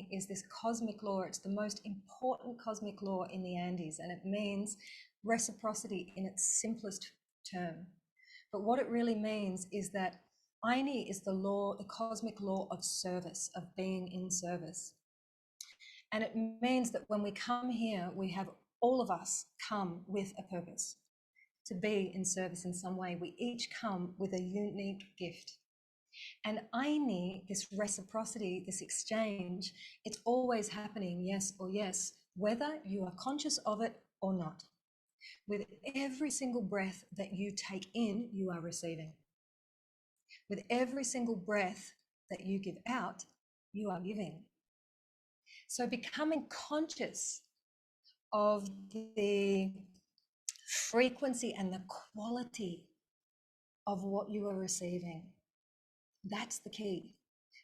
Ayni is this cosmic law. It's the most important cosmic law in the Andes, and it means reciprocity in its simplest term. But what it really means is that Ayni is the law, the cosmic law of service, of being in service. And it means that when we come here, we have all of us come with a purpose to be in service in some way. We each come with a unique gift. And Ayni, this reciprocity, this exchange, it's always happening, yes or yes, whether you are conscious of it or not. With every single breath that you take in, you are receiving. With every single breath that you give out, you are giving. So becoming conscious of the frequency and the quality of what you are receiving, that's the key.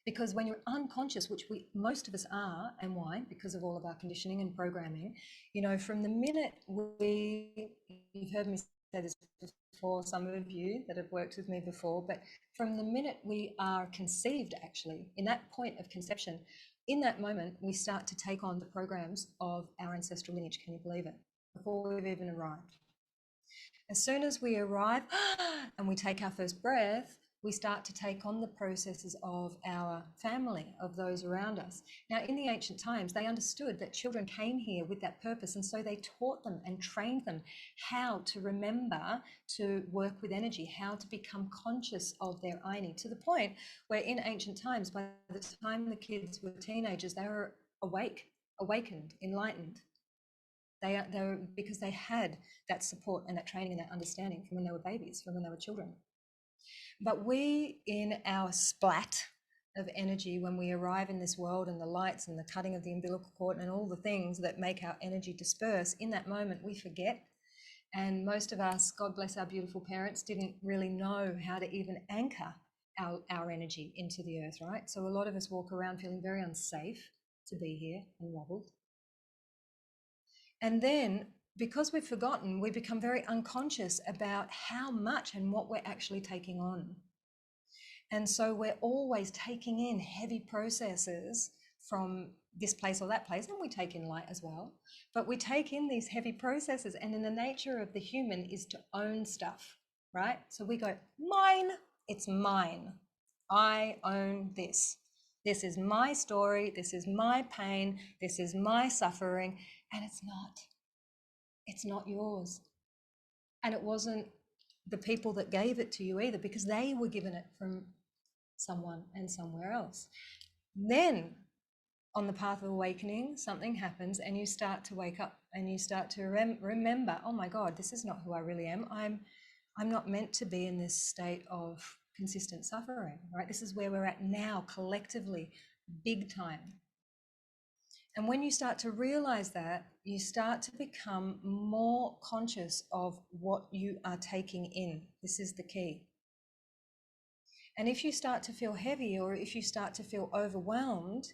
Because when you're unconscious, which most of us are, and why? Because of all of our conditioning and programming, you know, from the minute you've heard me say this before, some of you that have worked with me before, but from the minute we are conceived, actually, in that point of conception, in that moment, we start to take on the programs of our ancestral lineage. Can you believe it? Before we've even arrived. As soon as we arrive and we take our first breath, we start to take on the processes of our family, of those around us. Now, in the ancient times, they understood that children came here with that purpose, and so they taught them and trained them how to remember to work with energy, how to become conscious of their Ayni, to the point where in ancient times, by the time the kids were teenagers, they were awakened, enlightened. They were, because they had that support and that training and that understanding from when they were babies, from when they were children. But we, in our splat of energy, when we arrive in this world and the lights and the cutting of the umbilical cord and all the things that make our energy disperse, in that moment we forget. And most of us, God bless our beautiful parents, didn't really know how to even anchor our energy into the earth, right? So a lot of us walk around feeling very unsafe to be here and wobbled. And then, because we've forgotten, we become very unconscious about how much and what we're actually taking on. And so we're always taking in heavy processes from this place or that place, and we take in light as well. But we take in these heavy processes, and in the nature of the human is to own stuff, right? So we go, mine, it's mine. I own this. This is my story. This is my pain. This is my suffering. And it's not. It's not yours. And it wasn't the people that gave it to you either, because they were given it from someone and somewhere else. Then on the path of awakening, something happens and you start to wake up and you start to remember, oh my God, this is not who I really am. I'm not meant to be in this state of consistent suffering, right? This is where we're at now, collectively, big time. And when you start to realize that, you start to become more conscious of what you are taking in. This is the key. And if you start to feel heavy, or if you start to feel overwhelmed,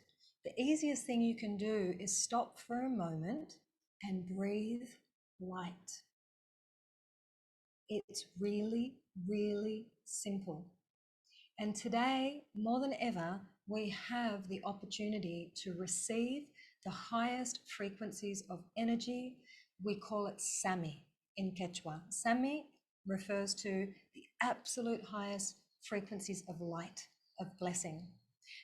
the easiest thing you can do is stop for a moment and breathe light. It's really, really simple. And today, more than ever, we have the opportunity to receive the highest frequencies of energy. We call it Sammy in Quechua. Sammy refers to the absolute highest frequencies of light, of blessing.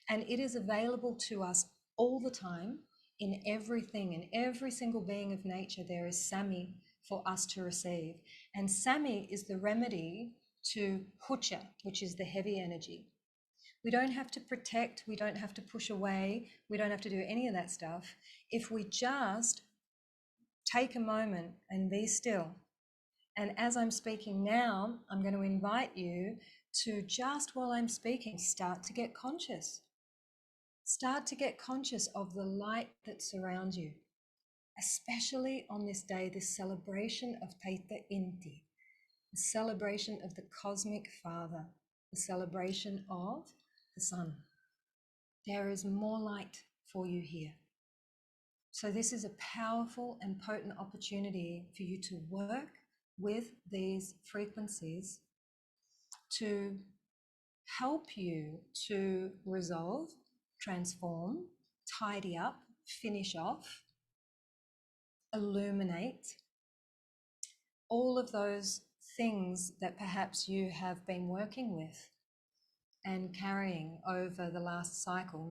And it is available to us all the time in everything, in every single being of nature. There is Sammy for us to receive. And Sammy is the remedy to hucha, which is the heavy energy. We don't have to protect, we don't have to push away, we don't have to do any of that stuff. If we just take a moment and be still. And as I'm speaking now, I'm going to invite you to, just while I'm speaking, start to get conscious. Start to get conscious of the light that surrounds you, especially on this day, this celebration of Taita Inti, the celebration of the Cosmic Father, the celebration of the sun. There is more light for you here. So this is a powerful and potent opportunity for you to work with these frequencies to help you to resolve, transform, tidy up, finish off, illuminate all of those things that perhaps you have been working with and carrying over the last cycle.